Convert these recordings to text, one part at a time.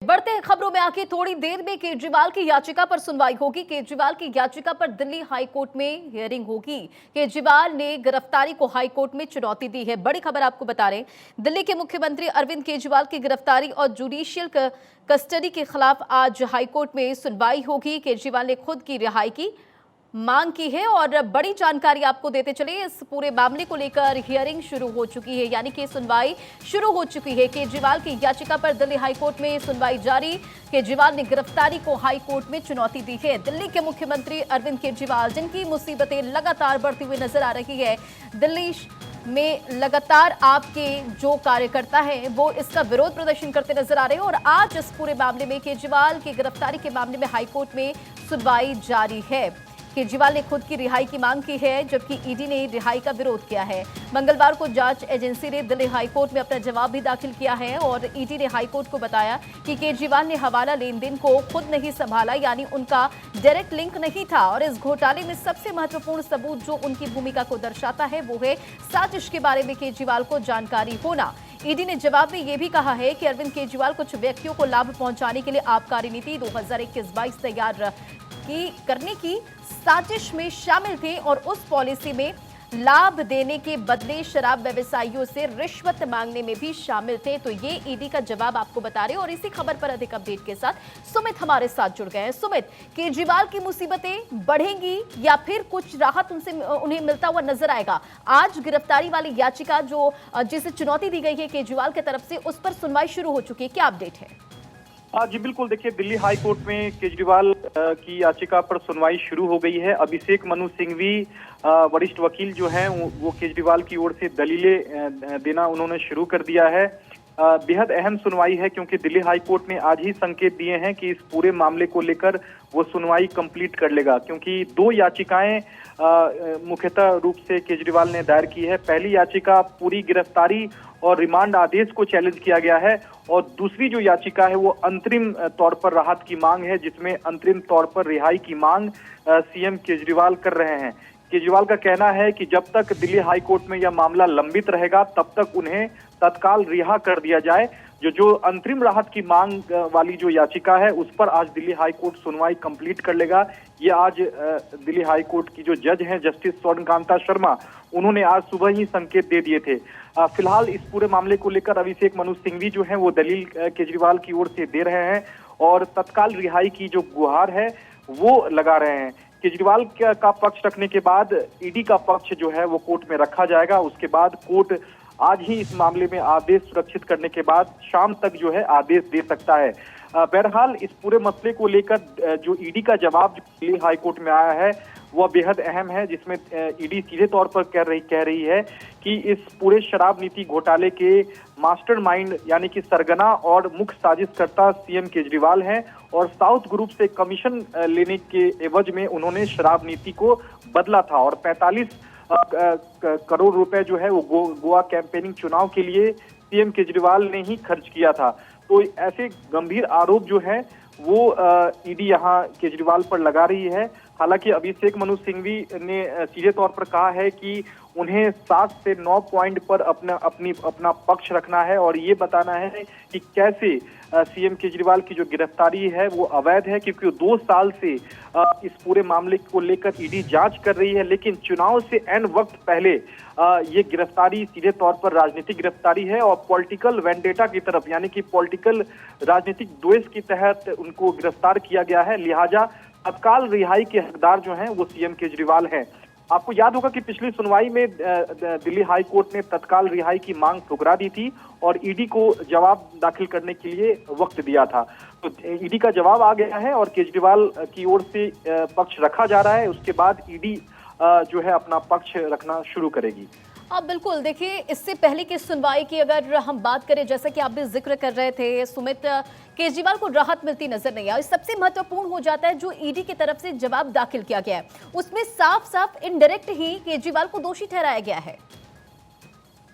बढ़ते हैं खबरों में आके थोड़ी देर में केजरीवाल की याचिका पर सुनवाई होगी। केजरीवाल की याचिका पर दिल्ली हाई कोर्ट में हियरिंग होगी। केजरीवाल ने गिरफ्तारी को हाई कोर्ट में चुनौती दी है। बड़ी खबर आपको बता रहे हैं, दिल्ली के मुख्यमंत्री अरविंद केजरीवाल की गिरफ्तारी और जुडिशियल कस्टडी के खिलाफ आज हाई कोर्ट में सुनवाई होगी। केजरीवाल ने खुद की रिहाई की मांग की है और बड़ी जानकारी आपको देते चले, इस पूरे मामले को लेकर हियरिंग शुरू हो चुकी है, यानी कि सुनवाई शुरू हो चुकी है। केजरीवाल की याचिका पर दिल्ली हाई कोर्ट में सुनवाई जारी। केजरीवाल ने गिरफ्तारी को हाई कोर्ट में चुनौती दी है। दिल्ली के मुख्यमंत्री अरविंद केजरीवाल, जिनकी मुसीबतें लगातार बढ़ती हुई नजर आ रही है, दिल्ली में लगातार आपके जो कार्यकर्ता हैं वो इसका विरोध प्रदर्शन करते नजर आ रहे हैं और आज इस पूरे मामले में, केजरीवाल की गिरफ्तारी के मामले में हाई कोर्ट में सुनवाई जारी है। केजरीवाल ने खुद की रिहाई की मांग की है, जबकि ईडी ने रिहाई का विरोध किया है। मंगलवार को जांच एजेंसी ने दिल्ली हाई कोर्ट में अपना जवाब भी दाखिल किया है और ईडी ने हाई कोर्ट को बताया कि केजरीवाल ने हवाला लेन देन को खुद नहीं संभाला, यानी उनका डायरेक्ट लिंक नहीं था और इस घोटाले में सबसे महत्वपूर्ण सबूत जो उनकी भूमिका को दर्शाता है वो है साजिश के बारे में केजरीवाल को जानकारी होना। ईडी ने जवाब में यह भी कहा है कि अरविंद केजरीवाल कुछ व्यक्तियों को लाभ पहुंचाने के लिए आबकारी नीति 2021-22 तैयार करने की साजिश में शामिल थे और उस पॉलिसी में लाभ देने के बदले शराब व्यवसायियों से रिश्वत मांगने में भी शामिल थे। तो ये ईडी का जवाब आपको बता रहे हैं और इसी खबर पर अधिक अपडेट के साथ सुमित हमारे साथ जुड़ गए हैं। सुमित, केजरीवाल की मुसीबतें बढ़ेंगी या फिर कुछ राहत उन्हें मिलता हुआ नजर आएगा? आज गिरफ्तारी वाली याचिका जिसे चुनौती दी गई है केजरीवाल की तरफ से, उस पर सुनवाई शुरू हो चुकी है, क्या अपडेट है? जी बिल्कुल, देखिए दिल्ली हाई कोर्ट में केजरीवाल की याचिका पर सुनवाई शुरू हो गई है। अभिषेक मनु सिंघवी वरिष्ठ वकील जो हैं वो केजरीवाल की ओर से दलीलें देना उन्होंने शुरू कर दिया है। बेहद अहम सुनवाई है क्योंकि दिल्ली हाई कोर्ट ने आज ही संकेत दिए हैं कि इस पूरे मामले को लेकर वो सुनवाई कंप्लीट कर लेगा, क्योंकि दो याचिकाएं मुख्यतः रूप से केजरीवाल ने दायर की है। पहली याचिका पूरी गिरफ्तारी और रिमांड आदेश को चैलेंज किया गया है और दूसरी जो याचिका है वो अंतरिम तौर पर राहत की मांग है, जिसमें अंतरिम तौर पर रिहाई की मांग सीएम केजरीवाल कर रहे हैं। केजरीवाल का कहना है कि जब तक दिल्ली हाई कोर्ट में यह मामला लंबित रहेगा तब तक उन्हें तत्काल रिहा कर दिया जाए। जो अंतरिम राहत की मांग वाली जो याचिका है उस पर आज दिल्ली हाई कोर्ट सुनवाई कंप्लीट कर लेगा। ये आज दिल्ली हाई कोर्ट की जो जज हैं जस्टिस स्वर्णकांता शर्मा, उन्होंने आज सुबह ही संकेत दे दिए थे। फिलहाल इस पूरे मामले को लेकर अभिषेक मनु सिंघवी जो हैं वो दलील केजरीवाल की ओर से दे रहे हैं और तत्काल रिहाई की जो गुहार है वो लगा रहे हैं। केजरीवाल का पक्ष रखने के बाद ईडी का पक्ष जो है वो कोर्ट में रखा जाएगा। उसके बाद कोर्ट आज ही इस मामले में आदेश सुरक्षित करने के बाद शाम तक जो है आदेश दे सकता है। बहरहाल इस पूरे मसले को लेकर जो ईडी का जवाब दिल्ली हाई कोर्ट में आया है वह बेहद अहम है, जिसमें ईडी सीधे तौर पर कह रही है कि इस पूरे शराब नीति घोटाले के मास्टरमाइंड यानी कि सरगना और मुख्य साजिशकर्ता सीएम केजरीवाल हैं और साउथ ग्रुप से कमीशन लेने के एवज में उन्होंने शराब नीति को बदला था और 45 करोड़ रुपए जो है वो गोवा कैंपेनिंग चुनाव के लिए सीएम केजरीवाल ने ही खर्च किया था। तो ऐसे गंभीर आरोप जो है वो ईडी यहाँ केजरीवाल पर लगा रही है। हालांकि अभिषेक मनु सिंघवी ने सीधे तौर पर कहा है कि उन्हें 7 से 9 पॉइंट पर अपना पक्ष रखना है और ये बताना है कि कैसे सीएम केजरीवाल की जो गिरफ्तारी है वो अवैध है, क्योंकि 2 साल से इस पूरे मामले को लेकर ईडी जांच कर रही है, लेकिन चुनाव से एन वक्त पहले ये गिरफ्तारी सीधे तौर पर राजनीतिक गिरफ्तारी है और पॉलिटिकल वेंडेटा की तरफ यानी कि पॉलिटिकल राजनीतिक द्वेष के तहत उनको गिरफ्तार किया गया है। लिहाजा तत्काल रिहाई के हकदार जो हैं वो सीएम केजरीवाल हैं। आपको याद होगा कि पिछली सुनवाई में दिल्ली हाई कोर्ट ने तत्काल रिहाई की मांग ठुकरा दी थी और ईडी को जवाब दाखिल करने के लिए वक्त दिया था। तो ईडी का जवाब आ गया है और केजरीवाल की ओर से पक्ष रखा जा रहा है। उसके बाद ईडी जो है अपना पक्ष रखना शुरू करेगी। अब बिल्कुल देखिए, इससे पहले की सुनवाई की अगर हम बात करें, जैसा कि आप भी जिक्र कर रहे थे सुमित, केजरीवाल को राहत मिलती नजर नहीं आई। सबसे महत्वपूर्ण हो जाता है जो ईडी की तरफ से जवाब दाखिल किया गया है, उसमें साफ साफ इनडायरेक्ट ही केजरीवाल को दोषी ठहराया गया है।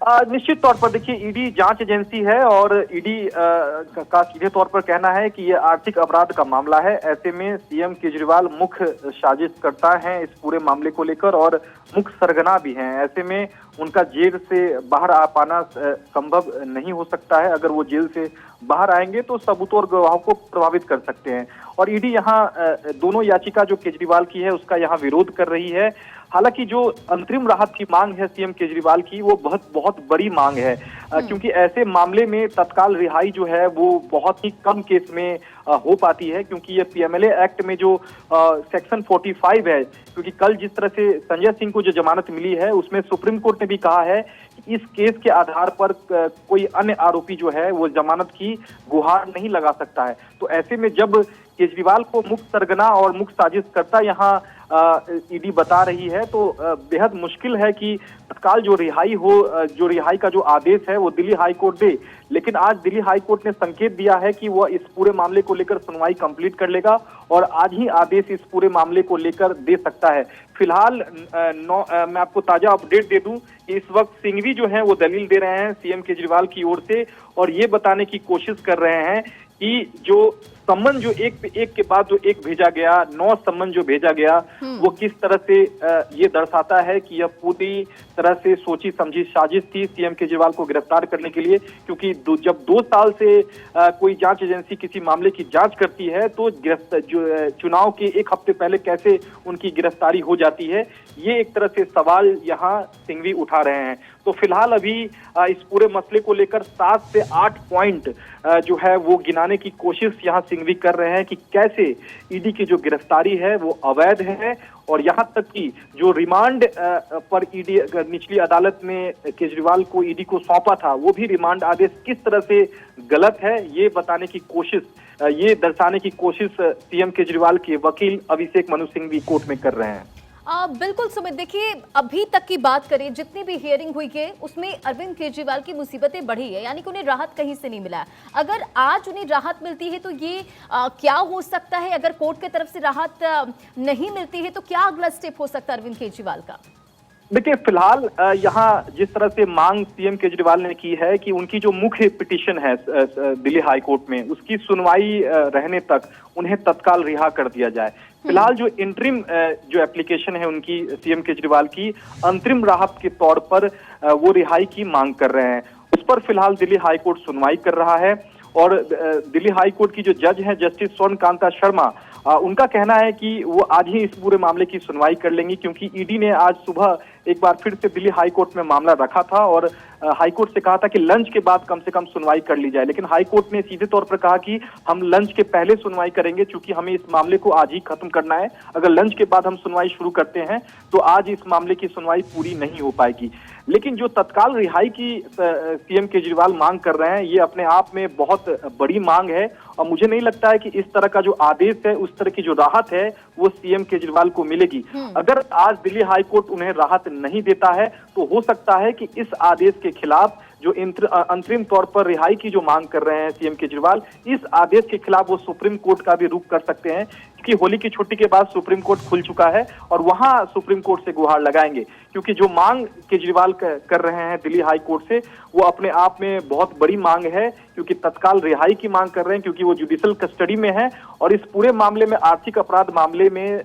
निश्चित तौर पर देखिए, ईडी जांच एजेंसी है और ईडी का सीधे तौर पर कहना है कि यह आर्थिक अपराध का मामला है। ऐसे में सीएम केजरीवाल मुख्य साजिशकर्ता हैं इस पूरे मामले को लेकर और मुख्य सरगना भी हैं। ऐसे में उनका जेल से बाहर आ पाना संभव नहीं हो सकता है। अगर वो जेल से बाहर आएंगे तो सबूतों और गवाहों को प्रभावित कर सकते हैं। और ईडी यहाँ दोनों याचिका जो केजरीवाल की है उसका यहाँ विरोध कर रही है। हालांकि जो अंतरिम राहत की मांग है सीएम केजरीवाल की, वो बहुत बड़ी मांग है, क्योंकि ऐसे मामले में तत्काल रिहाई जो है वो बहुत ही कम केस में हो पाती है, क्योंकि ये पीएमएलए एक्ट में जो सेक्शन 45 है, क्योंकि कल जिस तरह से संजय सिंह को जो जमानत मिली है उसमें सुप्रीम कोर्ट ने भी कहा है कि इस केस के आधार पर कोई अन्य आरोपी जो है वो जमानत की गुहार नहीं लगा सकता है। तो ऐसे में जब केजरीवाल को मुख्य सरगना और मुख्य साजिशकर्ता यहाँ ईडी बता रही है तो बेहद मुश्किल है कि तत्काल जो रिहाई का जो आदेश है वो दिल्ली हाई कोर्ट दे। लेकिन आज दिल्ली हाई कोर्ट ने संकेत दिया है कि वह इस पूरे मामले को लेकर सुनवाई कंप्लीट कर लेगा और आज ही आदेश इस पूरे मामले को लेकर दे सकता है। फिलहाल मैं आपको ताजा अपडेट दे दूं कि इस वक्त सिंघवी जो है वो दलील दे रहे हैं सीएम केजरीवाल की ओर से और ये बताने की कोशिश कर रहे हैं कि जो सम्मन जो एक के बाद जो एक भेजा गया, 9 सम्मन जो भेजा गया, वो किस तरह से ये दर्शाता है कि यह पूरी तरह से सोची समझी साजिश थी सीएम केजरीवाल को गिरफ्तार करने के लिए। क्योंकि जब 2 साल से कोई जांच एजेंसी किसी मामले की जांच करती है तो चुनाव के 1 हफ्ते पहले कैसे उनकी गिरफ्तारी हो जाती है, ये एक तरह से सवाल यहाँ सिंघवी उठा रहे हैं। तो फिलहाल अभी इस पूरे मसले को लेकर 7 से 8 पॉइंट जो है वो गिनाने की कोशिश यहाँ सिंघवी कर रहे हैं कि कैसे ईडी की जो गिरफ्तारी है वो अवैध है और यहाँ तक कि जो रिमांड पर ईडी निचली अदालत में केजरीवाल को ईडी को सौंपा था वो भी रिमांड आदेश किस तरह से गलत है, ये बताने की कोशिश, ये दर्शाने की कोशिश सीएम केजरीवाल के वकील अभिषेक मनु सिंघवी कोर्ट में कर रहे हैं। बिल्कुल सुमित, देखिए अभी तक की बात करें, जितनी भी हियरिंग हुई है उसमें अरविंद केजरीवाल की मुसीबतें बढ़ी है, यानी कि उन्हें राहत कहीं से नहीं मिला है। अगर आज उन्हें राहत मिलती है तो ये क्या हो सकता है? अगर कोर्ट की तरफ से राहत नहीं मिलती है तो क्या अगला स्टेप हो सकता है अरविंद केजरीवाल का? देखिए फिलहाल यहाँ जिस तरह से मांग सीएम केजरीवाल ने की है कि उनकी जो मुख्य पिटीशन है दिल्ली हाई कोर्ट में उसकी सुनवाई रहने तक उन्हें तत्काल रिहा कर दिया जाए। फिलहाल जो इंटरिम जो एप्लीकेशन है उनकी सीएम केजरीवाल की अंतरिम राहत के तौर पर वो रिहाई की मांग कर रहे हैं, उस पर फिलहाल दिल्ली हाई कोर्ट सुनवाई कर रहा है। और दिल्ली हाई कोर्ट की जो जज हैं जस्टिस स्वर्ण कांता शर्मा, उनका कहना है कि वो आज ही इस पूरे मामले की सुनवाई कर लेंगी, क्योंकि ईडी ने आज सुबह एक बार फिर से दिल्ली हाई कोर्ट में मामला रखा था और हाई कोर्ट से कहा था कि लंच के बाद कम से कम सुनवाई कर ली जाए। लेकिन हाई कोर्ट ने सीधे तौर पर कहा कि हम लंच के पहले सुनवाई करेंगे, क्योंकि हमें इस मामले को आज ही खत्म करना है। अगर लंच के बाद हम सुनवाई शुरू करते हैं तो आज इस मामले की सुनवाई पूरी नहीं हो पाएगी। लेकिन जो तत्काल रिहाई की सीएम केजरीवाल मांग कर रहे हैं ये अपने आप में बहुत बड़ी मांग है और मुझे नहीं लगता है कि इस तरह का जो आदेश है, उस तरह की जो राहत है वो सीएम केजरीवाल को मिलेगी। अगर आज दिल्ली हाई कोर्ट उन्हें राहत नहीं देता है तो हो सकता है कि इस आदेश के खिलाफ जो अंतरिम तौर पर रिहाई की जो मांग कर रहे हैं सीएम केजरीवाल, इस आदेश के खिलाफ वो सुप्रीम कोर्ट का भी रुख कर सकते हैं, क्योंकि होली की छुट्टी के बाद सुप्रीम कोर्ट खुल चुका है और वहां सुप्रीम कोर्ट से गुहार लगाएंगे। क्योंकि जो मांग केजरीवाल कर रहे हैं दिल्ली हाई कोर्ट से वो अपने आप में बहुत बड़ी मांग है, क्योंकि तत्काल रिहाई की मांग कर रहे हैं, क्योंकि वो जुडिशियल कस्टडी में है और इस पूरे मामले में आर्थिक अपराध मामले में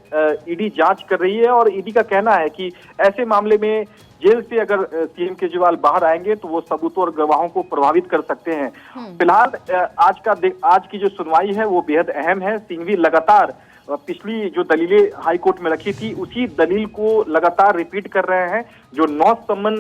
ईडी जांच कर रही है। और ईडी का कहना है कि ऐसे मामले में जेल से अगर सीएम केजरीवाल बाहर आएंगे तो वो सबूतों और गवाहों को प्रभावित कर सकते हैं। फिलहाल आज की जो सुनवाई है वो बेहद अहम है। सिंघवी लगातार पिछली जो दलीलें हाई कोर्ट में रखी थी उसी दलील को लगातार रिपीट कर रहे हैं। जो 9 सम्मन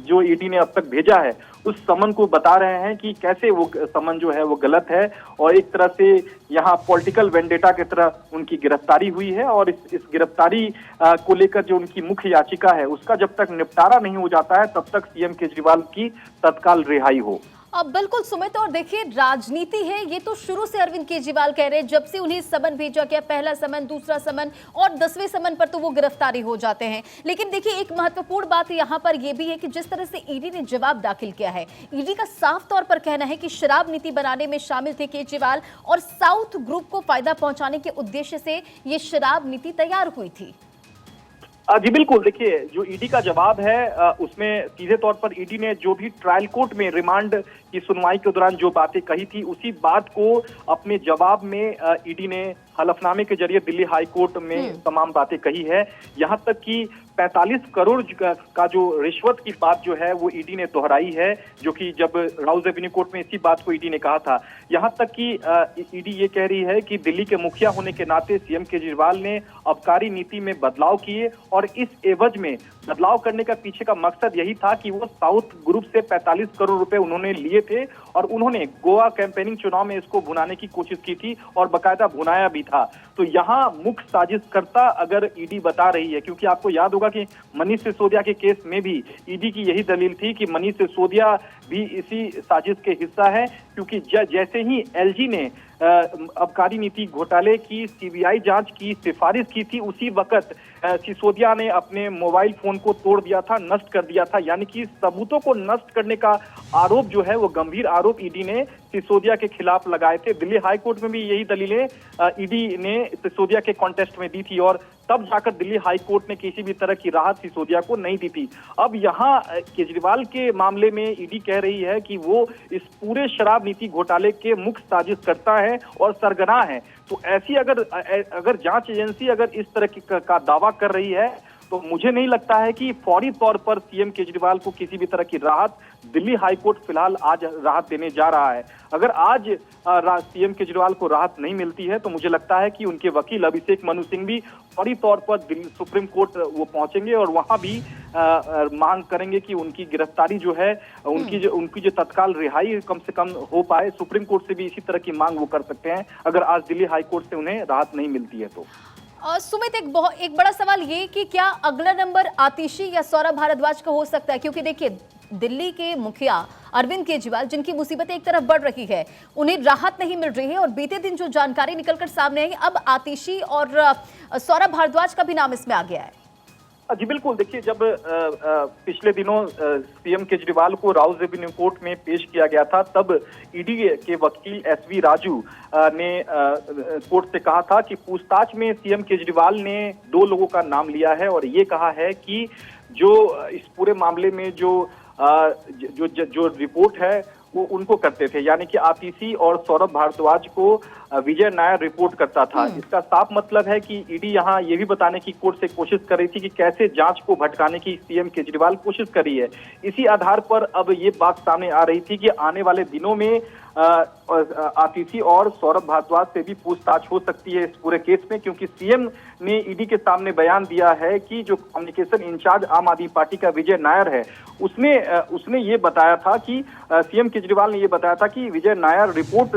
जो ईडी ने अब तक भेजा है उस सम्मन को बता रहे हैं कि कैसे वो सम्मन जो है वो गलत है और एक तरह से यहाँ पॉलिटिकल वेंडेटा की तरह उनकी गिरफ्तारी हुई है। और इस गिरफ्तारी को लेकर जो उनकी मुख्य याचिका है उसका जब तक निपटारा नहीं हो जाता है तब तक सीएम केजरीवाल की तत्काल रिहाई हो। अब बिल्कुल सुमित, और देखिए राजनीति है ये तो शुरू से अरविंद केजरीवाल कह रहे हैं, जब से उन्हें समन भेजा गया, पहला समन, दूसरा समन और 10वें समन पर तो वो गिरफ्तारी हो जाते हैं। लेकिन देखिए एक महत्वपूर्ण बात यहाँ पर यह भी है कि जिस तरह से ईडी ने जवाब दाखिल किया है, ईडी का साफ तौर पर कहना है कि शराब नीति बनाने में शामिल थे केजरीवाल और साउथ ग्रुप को फायदा पहुंचाने के उद्देश्य से ये शराब नीति तैयार हुई थी। जी बिल्कुल, देखिए जो ईडी का जवाब है उसमें सीधे तौर पर ईडी ने जो भी ट्रायल कोर्ट में रिमांड की सुनवाई के दौरान जो बातें कही थी उसी बात को अपने जवाब में ईडी ने हलफनामे के जरिए दिल्ली हाई कोर्ट में तमाम बातें कही है। यहां तक कि 45 करोड़ का जो रिश्वत की बात जो है वो ईडी ने दोहराई है, जो कि जब राउज एवेन्यू कोर्ट में इसी बात को ईडी ने कहा था। यहां तक कि ईडी ये कह रही है कि दिल्ली के मुखिया होने के नाते सीएम केजरीवाल ने आबकारी नीति में बदलाव किए और इस एवज में बदलाव करने का पीछे का मकसद यही था कि वो साउथ ग्रुप से 45 करोड़ रुपए उन्होंने लिए थे और उन्होंने गोवा कैंपेनिंग चुनाव में इसको भुनाने की कोशिश की थी और बकायदा भुनाया भी था। तो यहाँ मुख्य साजिशकर्ता अगर ईडी बता रही है, क्योंकि आपको याद होगा कि मनीष सिसोदिया के केस में भी ईडी की यही दलील थी कि मनीष सिसोदिया भी इसी साजिश के हिस्सा है, क्योंकि जैसे ही एलजी ने आबकारी नीति घोटाले की सीबीआई जांच की सिफारिश की थी, उसी वक्त सिसोदिया ने अपने मोबाइल फोन को तोड़ दिया था, नष्ट कर दिया था। यानी कि सबूतों को नष्ट करने का आरोप जो है वो गंभीर आरोप ईडी ने सिसोदिया के खिलाफ लगाए थे। दिल्ली हाई कोर्ट में भी यही दलीलें ईडी ने सिसोदिया के कॉन्टेस्ट में दी थी और तब जाकर दिल्ली हाई कोर्ट ने किसी भी तरह की राहत सिसोदिया को नहीं दी थी। अब यहाँ केजरीवाल के मामले में ईडी कह रही है कि वो इस पूरे शराब नीति घोटाले के मुख्य साजिशकर्ता है और सरगना है। तो ऐसी अगर जांच एजेंसी अगर इस तरह का दावा कर रही है तो मुझे नहीं लगता है कि फौरी तौर पर सीएम केजरीवाल को किसी भी तरह की राहत दिल्ली हाई कोर्ट फिलहाल आज राहत देने जा रहा है। अगर आज सीएम केजरीवाल को राहत नहीं मिलती है तो मुझे लगता है कि उनके वकील अभिषेक मनु सिंह भी फौरी तौर पर दिल्ली सुप्रीम कोर्ट वो पहुंचेंगे और वहां भी मांग करेंगे कि उनकी गिरफ्तारी जो है उनकी जो तत्काल रिहाई कम से कम हो पाए। सुप्रीम कोर्ट से भी इसी तरह की मांग वो कर सकते हैं अगर आज दिल्ली हाई कोर्ट से उन्हें राहत नहीं मिलती है तो। सुमित, एक बड़ा सवाल ये कि क्या अगला नंबर आतिशी या सौरभ भारद्वाज का हो सकता है, क्योंकि देखिए दिल्ली के मुखिया अरविंद केजरीवाल जिनकी मुसीबतें एक तरफ बढ़ रही है, उन्हें राहत नहीं मिल रही है और बीते दिन जो जानकारी निकलकर सामने आई, अब आतिशी और सौरभ भारद्वाज का भी नाम इसमें आ गया है। जी बिल्कुल, देखिए जब पिछले दिनों सीएम केजरीवाल को राउज एवेन्यू कोर्ट में पेश किया गया था तब ईडी के वकील एसवी राजू ने कोर्ट से कहा था कि पूछताछ में सीएम केजरीवाल ने 2 लोगों का नाम लिया है और ये कहा है कि जो इस पूरे मामले में जो रिपोर्ट है वो उनको करते थे, यानी कि आतिशी और सौरभ भारद्वाज को विजय नायर रिपोर्ट करता था। इसका साफ मतलब है कि ईडी यहाँ ये भी बताने की कोर्ट से कोशिश कर रही थी कि कैसे जांच को भटकाने की सीएम केजरीवाल कोशिश कर रही है। इसी आधार पर अब ये बात सामने आ रही थी कि आने वाले दिनों में आतिशी और सौरभ भारद्वाज से भी पूछताछ हो सकती है इस पूरे केस में, क्योंकि सीएम ने ईडी के सामने बयान दिया है कि जो कम्युनिकेशन इंचार्ज आम आदमी पार्टी का विजय नायर है उसने ये बताया था कि सीएम केजरीवाल ने ये बताया था कि विजय नायर रिपोर्ट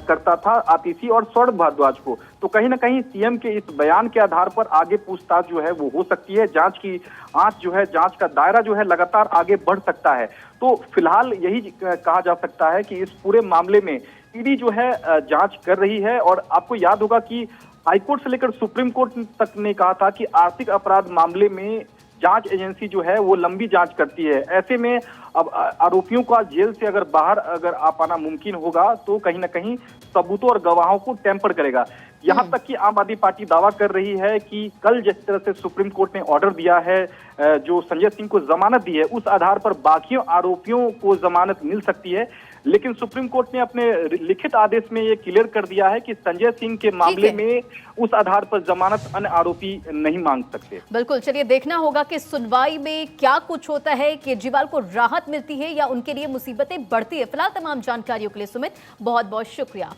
करता था आतिशी और सौरभ भारद्वाज को। तो कहीं ना कहीं सीएम के इस बयान के आधार पर आगे पूछताछ जो है वो हो सकती है। जांच की आंच जो है, जांच का दायरा जो है लगातार आगे बढ़ सकता है। तो फिलहाल यही कहा जा सकता है कि इस पूरे मामले में ईडी जो है जांच कर रही है और आपको याद होगा कि हाईकोर्ट से लेकर सुप्रीम कोर्ट तक ने कहा था कि आर्थिक अपराध मामले में जांच एजेंसी जो है वो लंबी जांच करती है। ऐसे में अब आरोपियों का जेल से अगर बाहर आ पाना मुमकिन होगा तो कहीं ना कहीं सबूतों और गवाहों को टेम्पर करेगा। यहाँ तक कि आम आदमी पार्टी दावा कर रही है कि कल जिस तरह से सुप्रीम कोर्ट ने ऑर्डर दिया है, जो संजय सिंह को जमानत दी है, उस आधार पर बाकी आरोपियों को जमानत मिल सकती है। लेकिन सुप्रीम कोर्ट ने अपने लिखित आदेश में ये क्लियर कर दिया है कि संजय सिंह के मामले में उस आधार पर जमानत अन्य आरोपी नहीं मांग सकते। बिल्कुल, चलिए देखना होगा कि सुनवाई में क्या कुछ होता है, केजरीवाल को राहत मिलती है या उनके लिए मुसीबतें बढ़ती है। फिलहाल तमाम जानकारियों के लिए सुमित बहुत बहुत शुक्रिया।